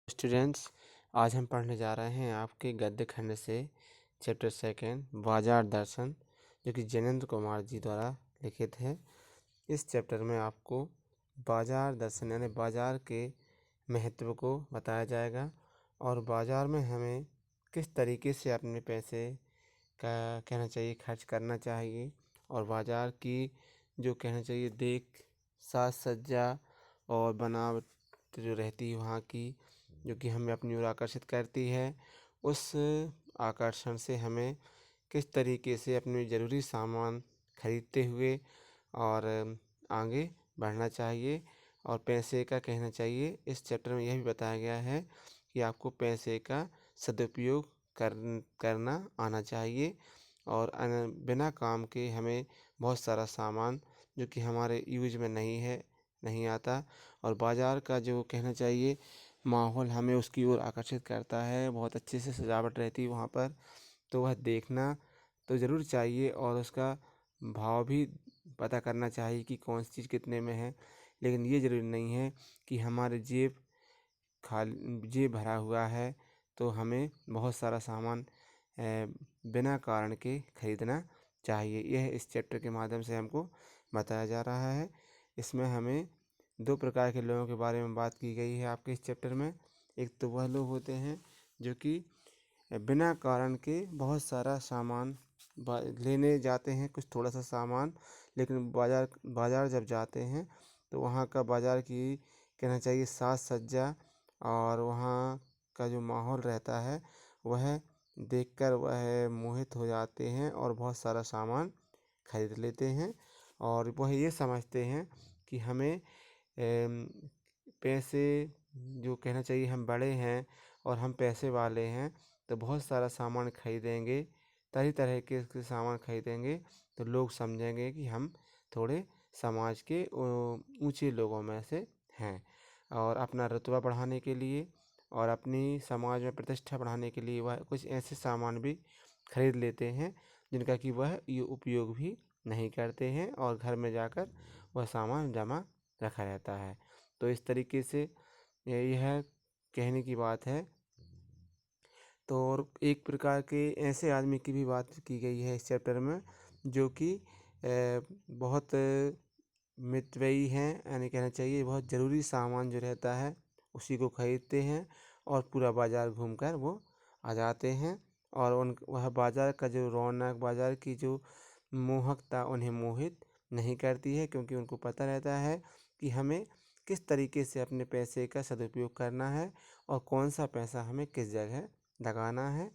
Students, आज हम पढ़ने जा रहे हैं आपके गद्य खंड से चैप्टर सेकेंड बाजार दर्शन, जो कि जैनेंद्र कुमार जी द्वारा लिखित है। इस चैप्टर में आपको बाजार दर्शन यानी बाजार के महत्व को बताया जाएगा और बाजार में हमें किस तरीके से अपने पैसे का कहना चाहिए खर्च करना चाहिए, और बाजार की जो कहना चाहिए देख साज सज्जा और बनावट जो रहती है वहाँ की, जो कि हमें अपनी ओर आकर्षित करती है, उस आकर्षण से हमें किस तरीके से अपने ज़रूरी सामान खरीदते हुए और आगे बढ़ना चाहिए। और पैसे का कहना चाहिए इस चैप्टर में यह भी बताया गया है कि आपको पैसे का सदुपयोग करना आना चाहिए और बिना काम के हमें बहुत सारा सामान जो कि हमारे यूज में नहीं आता, और बाज़ार का जो कहना चाहिए माहौल हमें उसकी ओर आकर्षित करता है। बहुत अच्छे से सजावट रहती है वहाँ पर, तो वह देखना तो ज़रूर चाहिए और उसका भाव भी पता करना चाहिए कि कौन सी चीज़ कितने में है। लेकिन ये ज़रूरी नहीं है कि हमारे जेब भरा हुआ है तो हमें बहुत सारा सामान बिना कारण के खरीदना चाहिए। यह इस चैप्टर के माध्यम से हमको बताया जा रहा है। इसमें हमें दो प्रकार के लोगों के बारे में बात की गई है आपके इस चैप्टर में। एक तो वह लोग होते हैं जो कि बिना कारण के बहुत सारा सामान लेने जाते हैं, कुछ थोड़ा सा सामान, लेकिन बाज़ार जब जाते हैं तो वहाँ का बाज़ार की कहना चाहिए साज सज्जा और वहाँ का जो माहौल रहता है वह देखकर वह मोहित हो जाते हैं और बहुत सारा सामान खरीद लेते हैं। और वह ये समझते हैं कि हमें पैसे जो कहना चाहिए हम बड़े हैं और हम पैसे वाले हैं तो बहुत सारा सामान खरीदेंगे, तरह तरह के सामान खरीदेंगे तो लोग समझेंगे कि हम थोड़े समाज के ऊंचे लोगों में से हैं। और अपना रुतबा बढ़ाने के लिए और अपनी समाज में प्रतिष्ठा बढ़ाने के लिए वह कुछ ऐसे सामान भी खरीद लेते हैं जिनका कि वह ये उपयोग भी नहीं करते हैं और घर में जाकर वह सामान जमा रखा रहता है। तो इस तरीके से यह कहने की बात है। तो और एक प्रकार के ऐसे आदमी की भी बात की गई है इस चैप्टर में जो कि बहुत मितव्ययी हैं, यानी कहना चाहिए बहुत ज़रूरी सामान जो रहता है उसी को खरीदते हैं और पूरा बाज़ार घूमकर वो आ जाते हैं। और वह बाज़ार का जो रौनक, बाज़ार की जो मोहकता उन्हें मोहित नहीं करती है, क्योंकि उनको पता रहता है कि हमें किस तरीके से अपने पैसे का सदुपयोग करना है और कौन सा पैसा हमें किस जगह लगाना है।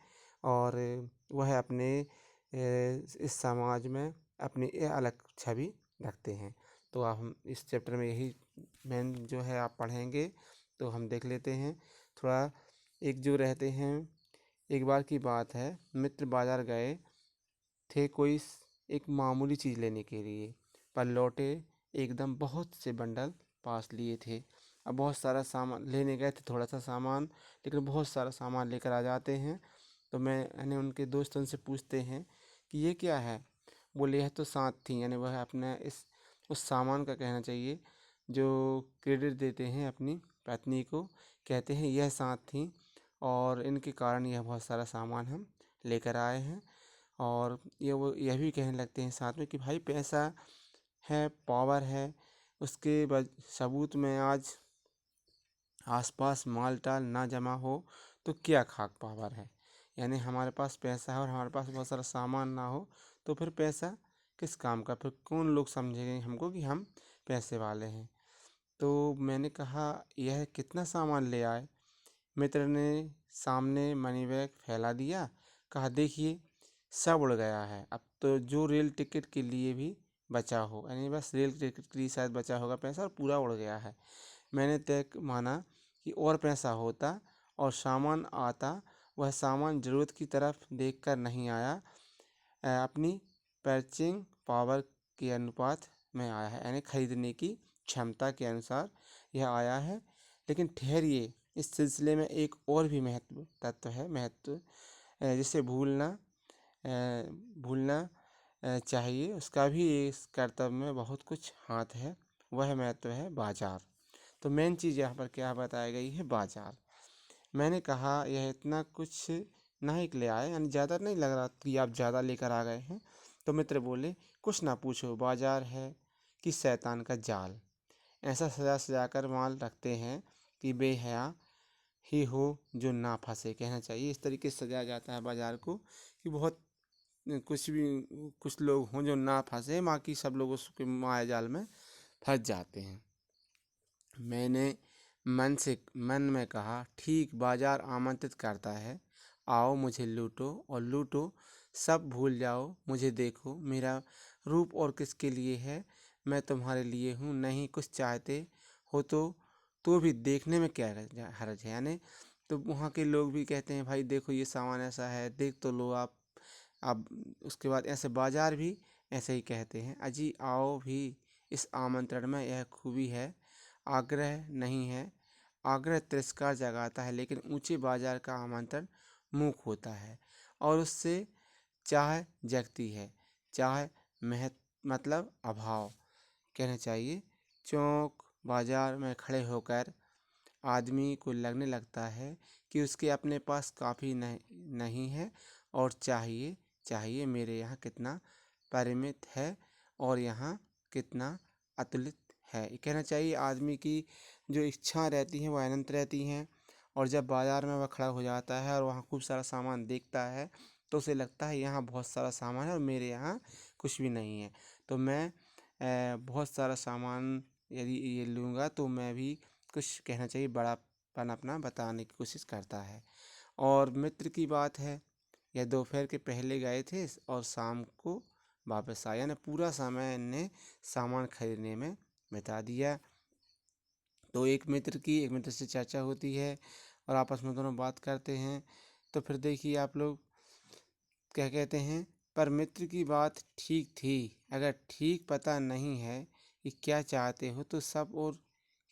और वह अपने इस समाज में अपनी अलग छवि रखते हैं। तो आप हम इस चैप्टर में यही मेन जो है आप पढ़ेंगे, तो हम देख लेते हैं थोड़ा। एक जो रहते हैं, एक बार की बात है, मित्र बाज़ार गए थे एक मामूली चीज़ लेने के लिए, पर लौटे एकदम बहुत से बंडल पास लिए थे। अब बहुत सारा सामान लेने गए थे, थोड़ा सा सामान, लेकिन बहुत सारा सामान लेकर आ जाते हैं। तो मैंने उनके दोस्त उनसे पूछते हैं कि ये क्या है। बोले यह तो साथ थी, यानी वह अपने उस सामान का कहना चाहिए जो क्रेडिट देते हैं अपनी पत्नी को, कहते हैं यह साथ थी और इनके कारण यह बहुत सारा सामान हम लेकर आए हैं। और वो यह भी कहने लगते हैं साथ में कि भाई पैसा है, पावर है, उसके सबूत में आज आसपास माल टाल ना जमा हो तो क्या खाक पावर है। यानी हमारे पास पैसा है और हमारे पास बहुत सारा सामान ना हो तो फिर पैसा किस काम का, फिर कौन लोग समझेंगे हमको कि हम पैसे वाले हैं। तो मैंने कहा यह कितना सामान ले आए। मित्र ने सामने मनी बैग फैला दिया, कहा देखिए सब उड़ गया है, अब तो जो रेल टिकट के लिए भी बचा हो, यानी बस रेल टिकट के लिए शायद बचा होगा पैसा और पूरा उड़ गया है। मैंने तय माना कि और पैसा होता और सामान आता, वह सामान ज़रूरत की तरफ देखकर नहीं आया, अपनी परचेजिंग पावर के अनुपात में आया है, यानी खरीदने की क्षमता के अनुसार यह आया है। लेकिन ठहरिए, इस सिलसिले में एक और भी महत्व तत्व है, जिसे भूलना चाहिए, उसका भी इस कर्तव्य में बहुत कुछ हाथ है। वह महत्व है बाजार। तो मेन चीज़ यहाँ पर क्या बताई गई है, बाजार। मैंने कहा, यह इतना कुछ नहीं ले आए, यानी ज़्यादा नहीं लग रहा कि आप ज़्यादा लेकर आ गए हैं। तो मित्र बोले, कुछ ना पूछो, बाजार है कि शैतान का जाल। ऐसा सजा सजा कर माल रखते हैं कि बेहया ही हो जो ना फंसे, कहना चाहिए। इस तरीके से सजाया जाता है बाजार को कि बहुत कुछ लोग हों जो ना फंसे, बाकी सब लोग उसके माया जाल में फंस जाते हैं। मैंने मन में कहा, ठीक बाजार आमंत्रित करता है, आओ मुझे लूटो और लूटो, सब भूल जाओ, मुझे देखो, मेरा रूप और किसके लिए है, मैं तुम्हारे लिए हूँ, नहीं कुछ चाहते हो तो भी देखने में क्या हर्ज है। यानी तो वहाँ के लोग भी कहते हैं, भाई देखो ये सामान ऐसा है, देख तो लो आप। अब उसके बाद ऐसे बाजार भी ऐसे ही कहते हैं, अजी आओ भी, इस आमंत्रण में यह खूबी है, आग्रह नहीं है, आग्रह तिरस्कार जगाता है, लेकिन ऊंचे बाजार का आमंत्रण मूक होता है और उससे चाह जगती है, चाह मतलब अभाव, कहना चाहिए। चौक बाजार में खड़े होकर आदमी को लगने लगता है कि उसके अपने पास काफ़ी नहीं है और चाहिए चाहिए मेरे यहाँ कितना परिमित है और यहाँ कितना अतुलित है। ये कहना चाहिए आदमी की जो इच्छा रहती हैं वो अनंत रहती हैं, और जब बाज़ार में वह खड़ा हो जाता है और वहाँ खूब सारा सामान देखता है तो उसे लगता है यहाँ बहुत सारा सामान है और मेरे यहाँ कुछ भी नहीं है। तो मैं बहुत सारा सामान यदि ये लूँगा तो मैं भी कुछ, कहना चाहिए, बड़ापन अपना बताने की कोशिश करता है। और मित्र की बात है, यह दोपहर के पहले गए थे और शाम को वापस आया, यानी पूरा समय इनने सामान खरीदने में बिता दिया। तो एक मित्र से चर्चा होती है और आपस में दोनों बात करते हैं। तो फिर देखिए आप लोग क्या कहते हैं, पर मित्र की बात ठीक थी, अगर ठीक पता नहीं है कि क्या चाहते हो तो सब और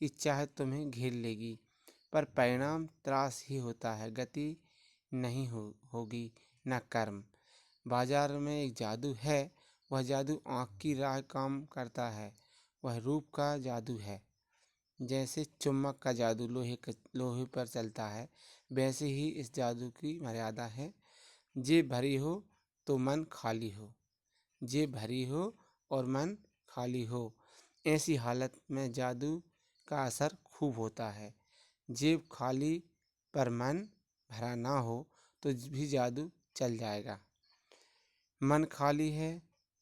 की चाहत तुम्हें घेर लेगी, पर परिणाम त्रास ही होता है, गति नहीं होगी न कर्म। बाजार में एक जादू है, वह जादू आँख की राह काम करता है, वह रूप का जादू है। जैसे चुम्बक का जादू लोहे पर चलता है, वैसे ही इस जादू की मर्यादा है। जेब भरी हो तो मन खाली हो, जेब भरी हो और मन खाली हो, ऐसी हालत में जादू का असर खूब होता है। जेब खाली पर मन भरा ना हो तो भी जादू चल जाएगा। मन खाली है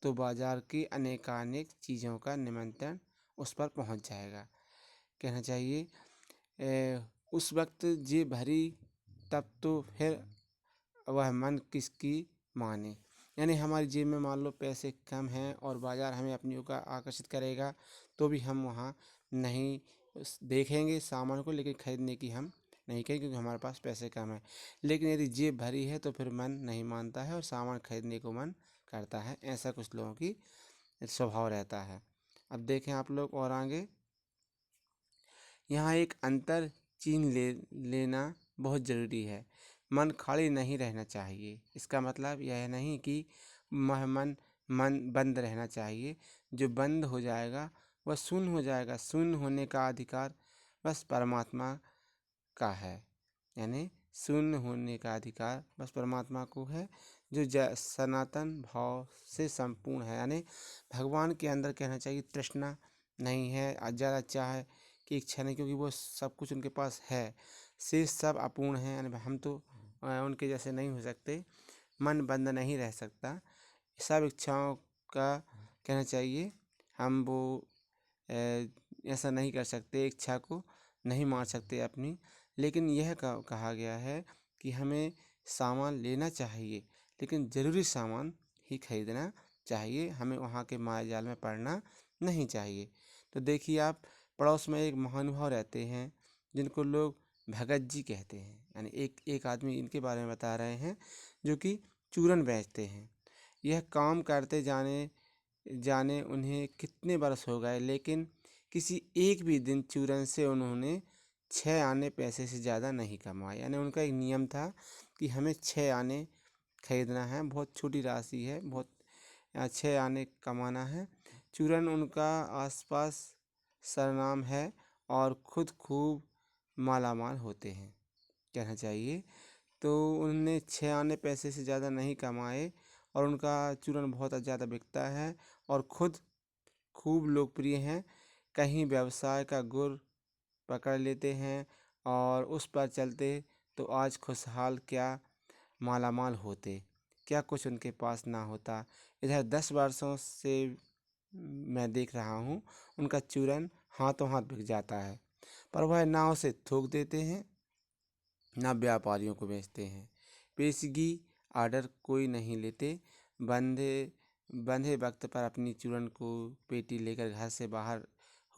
तो बाजार की अनेकानेक चीज़ों का निमंत्रण उस पर पहुंच जाएगा, कहना चाहिए। उस वक्त जेब भरी, तब तो फिर वह मन किसकी माने। यानी हमारी जेब में मान लो पैसे कम हैं और बाज़ार हमें अपनी ओर आकर्षित करेगा तो भी हम वहाँ नहीं देखेंगे सामान को, लेकिन खरीदने की हम नहीं करेंगे क्योंकि हमारे पास पैसे कम हैं। लेकिन यदि जेब भरी है तो फिर मन नहीं मानता है और सामान खरीदने को मन करता है। ऐसा कुछ लोगों की स्वभाव रहता है। अब देखें आप लोग और आगे, यहाँ एक अंतर लेना बहुत ज़रूरी है। मन खाली नहीं रहना चाहिए, इसका मतलब यह नहीं कि मन बंद रहना चाहिए। जो बंद हो जाएगा वह शून्य हो जाएगा। शून्य होने का अधिकार बस परमात्मा का है, यानी शून्य होने का अधिकार बस परमात्मा को है, जो सनातन भाव से संपूर्ण है। यानी भगवान के अंदर, कहना चाहिए, तृष्णा नहीं है, ज़्यादा चाह की इच्छा नहीं, क्योंकि वो सब कुछ उनके पास है। शेष सब अपूर्ण है, यानी हम तो उनके जैसे नहीं हो सकते। मन बंद नहीं रह सकता। सब इच्छाओं का, कहना चाहिए, हम वो ऐसा नहीं कर सकते, इच्छा को नहीं मार सकते अपनी। लेकिन यह कहा गया है कि हमें सामान लेना चाहिए, लेकिन ज़रूरी सामान ही खरीदना चाहिए, हमें वहाँ के माया जाल में पड़ना नहीं चाहिए। तो देखिए आप, पड़ोस में एक महानुभाव रहते हैं जिनको लोग भगत जी कहते हैं। यानी एक आदमी इनके बारे में बता रहे हैं जो कि चूरन बेचते हैं। यह काम करते जाने जाने उन्हें कितने बरस हो गए, लेकिन किसी एक भी दिन चूरन से उन्होंने 6 आने पैसे से ज़्यादा नहीं कमाए। यानी उनका एक नियम था कि हमें 6 आने खरीदना है, बहुत छोटी राशि है, बहुत 6 आने कमाना है। चूरन उनका आसपास सरनाम है और खुद खूब मालामाल होते हैं। कहना चाहिए। तो उन्होंने 6 आने पैसे से ज़्यादा नहीं कमाए और उनका चूरन बहुत ज़्यादा बिकता है और खुद खूब लोकप्रिय हैं। कहीं व्यवसाय का गुर पकड़ लेते हैं और उस पर चलते तो आज खुशहाल क्या मालामाल होते, क्या कुछ उनके पास ना होता। इधर 10 वर्षों से मैं देख रहा हूँ उनका चूरन हाथों हाथ बिक जाता है, पर वह ना उसे थोक देते हैं ना व्यापारियों को बेचते हैं। पेशगी आर्डर कोई नहीं लेते। बंधे बंधे वक्त पर अपनी चूरन को पेटी लेकर घर से बाहर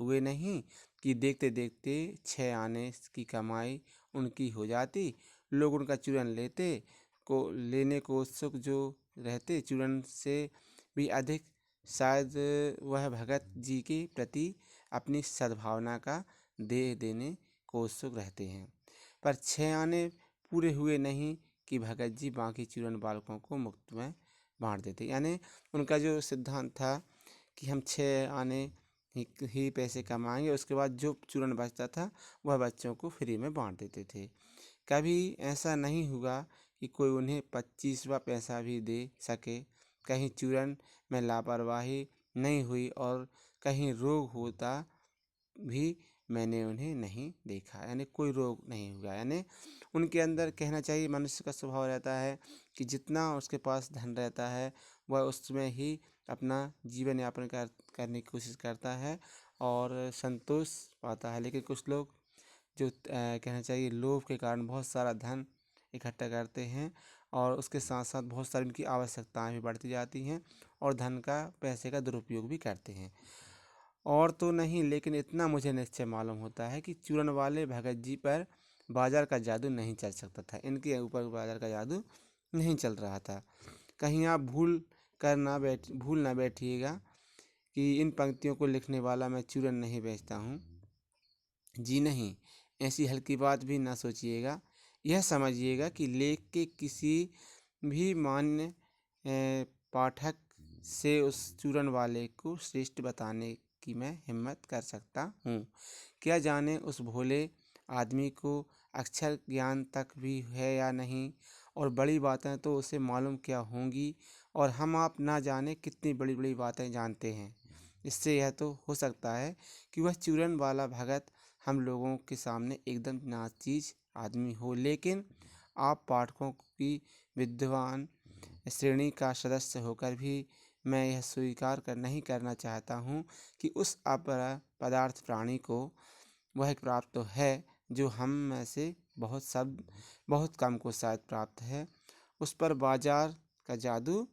हुए नहीं कि देखते देखते 6 आने की कमाई उनकी हो जाती। लोग उनका चूरन लेने को उत्सुक जो रहते, चूरन से भी अधिक शायद वह भगत जी के प्रति अपनी सद्भावना का दे देने को उत्सुक रहते हैं। पर 6 आने पूरे हुए नहीं कि भगत जी बाकी चूरन बालकों को मुफ्त में बांट देते। यानी उनका जो सिद्धांत था कि हम 6 आने ही पैसे कमाएंगे, उसके बाद जो चूरन बचता था वह बच्चों को फ्री में बांट देते थे। कभी ऐसा नहीं हुआ कि कोई उन्हें 25वां पैसा भी दे सके। कहीं चूरन में लापरवाही नहीं हुई और कहीं रोग होता भी मैंने उन्हें नहीं देखा। यानी कोई रोग नहीं हुआ। यानी उनके अंदर कहना चाहिए मनुष्य का स्वभाव रहता है कि जितना उसके पास धन रहता है वह उसमें ही अपना जीवन यापन करने की कोशिश करता है और संतोष पाता है। लेकिन कुछ लोग जो कहना चाहिए लोभ के कारण बहुत सारा धन इकट्ठा करते हैं और उसके साथ साथ बहुत सारी उनकी आवश्यकताएं भी बढ़ती जाती हैं और धन का पैसे का दुरुपयोग भी करते हैं। और तो नहीं, लेकिन इतना मुझे निश्चय मालूम होता है कि चूरन वाले भगत जी पर बाजार का जादू नहीं चल सकता था। इनके ऊपर बाजार का जादू नहीं चल रहा था। कहीं आप भूल ना बैठिएगा कि इन पंक्तियों को लिखने वाला मैं चूरन नहीं बेचता हूँ। जी नहीं, ऐसी हल्की बात भी ना सोचिएगा। यह समझिएगा कि लेख के किसी भी मान्य पाठक से उस चूरन वाले को श्रेष्ठ बताने की मैं हिम्मत कर सकता हूँ। क्या जाने उस भोले आदमी को अक्षर ज्ञान तक भी है या नहीं, और बड़ी बातें तो उसे मालूम क्या होंगी, और हम आप ना जाने कितनी बड़ी बड़ी बातें जानते हैं। इससे यह तो हो सकता है कि वह चूरन वाला भगत हम लोगों के सामने एकदम नाचीज आदमी हो, लेकिन आप पाठकों की विद्वान श्रेणी का सदस्य होकर भी मैं यह स्वीकार नहीं करना चाहता हूँ कि उस अपर पदार्थ प्राणी को वह प्राप्त तो है जो हम में से बहुत कम को शायद प्राप्त है। उस पर बाजार का जादू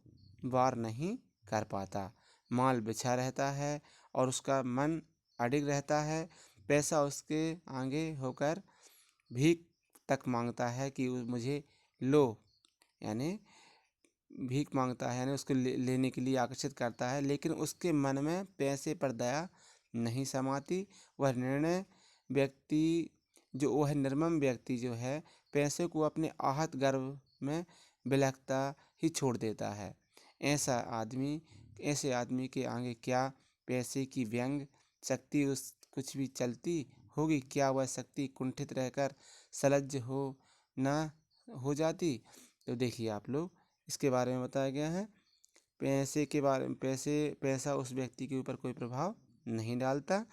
वार नहीं कर पाता। माल बिछा रहता है और उसका मन अडिग रहता है। पैसा उसके आगे होकर भीख तक मांगता है कि मुझे लो, यानी भीख मांगता है, यानी उसको लेने के लिए आकर्षित करता है। लेकिन उसके मन में पैसे पर दया नहीं समाती। वह निर्मम व्यक्ति जो है पैसे को अपने आहत गर्भ में बिलखता ही छोड़ देता है। ऐसे आदमी के आगे क्या पैसे की व्यंग शक्ति उस कुछ भी चलती होगी? क्या वह शक्ति कुंठित रहकर सलज्ज हो जाती? तो देखिए आप लोग, इसके बारे में बताया गया है। पैसा उस व्यक्ति के ऊपर कोई प्रभाव नहीं डालता।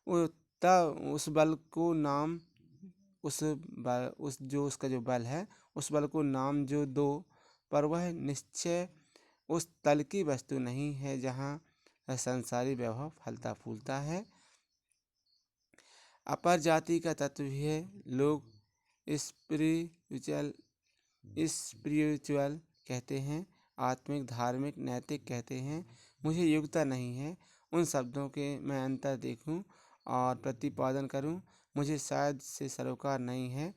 उस बल को नाम उस जो उसका जो बल है उस बल को नाम जो दो, पर वह निश्चय उस तल की वस्तु नहीं है जहाँ संसारी वैभव फलता फूलता है। अपर जाति का तत्व है। लोग स्पिरिचुअल कहते हैं, आत्मिक, धार्मिक, नैतिक कहते हैं। मुझे योग्यता नहीं है उन शब्दों के मैं अंतर देखूं और प्रतिपादन करूं। मुझे शायद से सरोकार नहीं है।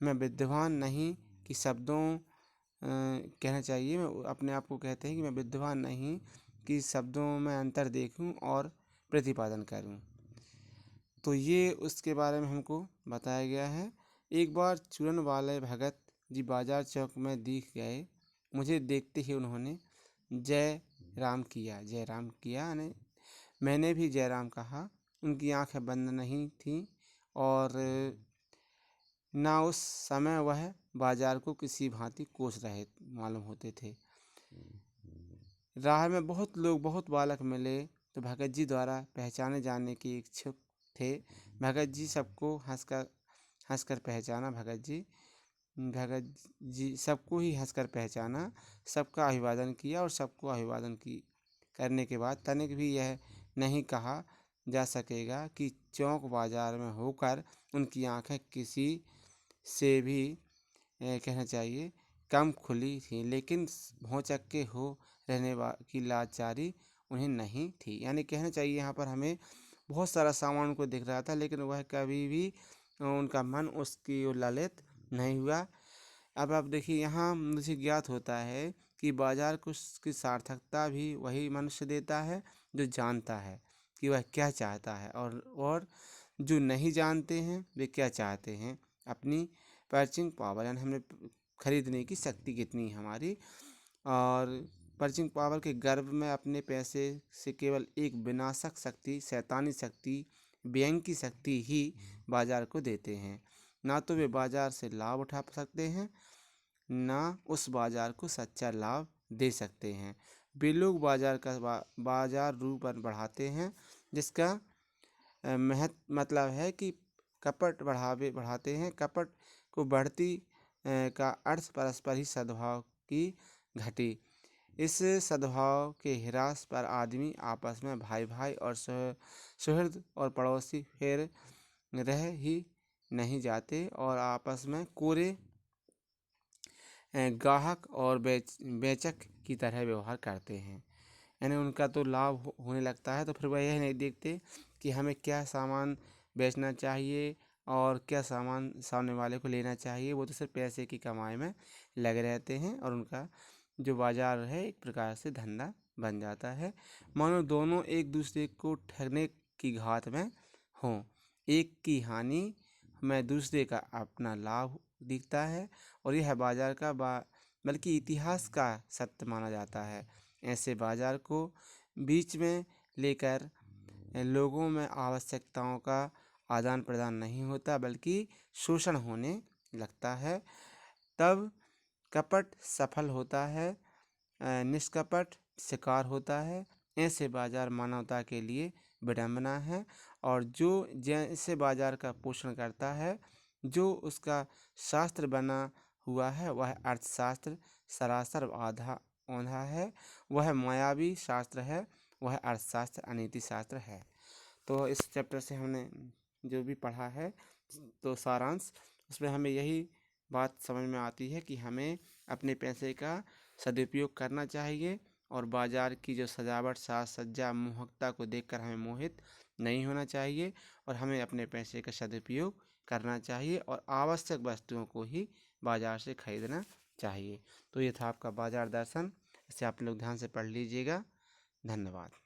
मैं विद्वान नहीं कि कहना चाहिए, मैं अपने आप को कहते हैं कि मैं विद्वान नहीं कि शब्दों में अंतर देखूं और प्रतिपादन करूं। तो ये उसके बारे में हमको बताया गया है। एक बार चूरन वाले भगत जी बाजार चौक में दिख गए। मुझे देखते ही उन्होंने जय राम किया यानी मैंने भी जय राम कहा। उनकी आंखें बंद नहीं थीं और ना उस समय वह बाजार को किसी भांति कोस रहे मालूम होते थे। राह में बहुत लोग, बहुत बालक मिले तो भगत जी द्वारा पहचाने जाने की इच्छुक थे। भगत जी सबको हंसकर पहचाना। भगत जी सबको ही हंसकर पहचाना, सबका अभिवादन किया और सबको अभिवादन की करने के बाद तनिक भी यह नहीं कहा जा सकेगा कि चौक बाजार में होकर उनकी आंखें किसी से भी कहना चाहिए कम खुली थी, लेकिन भौचक्के के हो रहने की लाचारी उन्हें नहीं थी। यानी कहना चाहिए यहाँ पर हमें बहुत सारा सामान उनको दिख रहा था, लेकिन वह कभी भी उनका मन उसकी ओर ललित नहीं हुआ। अब आप देखिए, यहाँ मुझे ज्ञात होता है कि बाजार की सार्थकता भी वही मनुष्य देता है जो जानता है कि वह क्या चाहता है, और जो नहीं जानते हैं वे क्या चाहते हैं। अपनी पर्चिंग पावर, यानी हमने खरीदने की शक्ति कितनी है हमारी, और पर्चिंग पावर के गर्भ में अपने पैसे से केवल एक विनाशक शक्ति, शैतानी शक्ति, व्यंग की शक्ति ही बाजार को देते हैं। ना तो वे बाजार से लाभ उठा सकते हैं, ना उस बाजार को सच्चा लाभ दे सकते हैं। वे लोग बाजार रूप बढ़ाते हैं, जिसका मतलब है कि कपट बढ़ाते हैं। कपट को बढ़ती का अर्थ परस्पर ही सद्भाव की घटी। इस सद्भाव के ह्रास पर आदमी आपस में भाई भाई और सुहृद और पड़ोसी फिर रह ही नहीं जाते और आपस में कोरे गाहक और बेचक की तरह व्यवहार करते हैं। यानी उनका तो लाभ होने लगता है, तो फिर वह यह नहीं देखते कि हमें क्या सामान बेचना चाहिए और क्या सामान सामने वाले को लेना चाहिए। वो तो सिर्फ पैसे की कमाई में लगे रहते हैं और उनका जो बाजार है एक प्रकार से धंधा बन जाता है। मानो दोनों एक दूसरे को ठगने की घात में हों। एक की हानि में दूसरे का अपना लाभ दिखता है, और यह बाजार का बल्कि इतिहास का सत्य माना जाता है। ऐसे बाजार को बीच में लेकर लोगों में आवश्यकताओं का आदान प्रदान नहीं होता, बल्कि शोषण होने लगता है। तब कपट सफल होता है, निष्कपट शिकार होता है। ऐसे बाजार मानवता के लिए विडंबना है, और जो जैसे बाजार का पोषण करता है, जो उसका शास्त्र बना हुआ है, वह अर्थशास्त्र सरासर आधा औंधा है। वह मायावी शास्त्र है, वह अर्थशास्त्र अनीति शास्त्र है। तो इस चैप्टर से हमने जो भी पढ़ा है, तो सारांश उसमें हमें यही बात समझ में आती है कि हमें अपने पैसे का सदुपयोग करना चाहिए, और बाजार की जो सजावट, साज सज्जा, मोहकता को देखकर हमें मोहित नहीं होना चाहिए, और हमें अपने पैसे का सदुपयोग करना चाहिए और आवश्यक वस्तुओं को ही बाजार से खरीदना चाहिए। तो ये था आपका बाजार दर्शन, इसे आप लोग ध्यान से पढ़ लीजिएगा। धन्यवाद।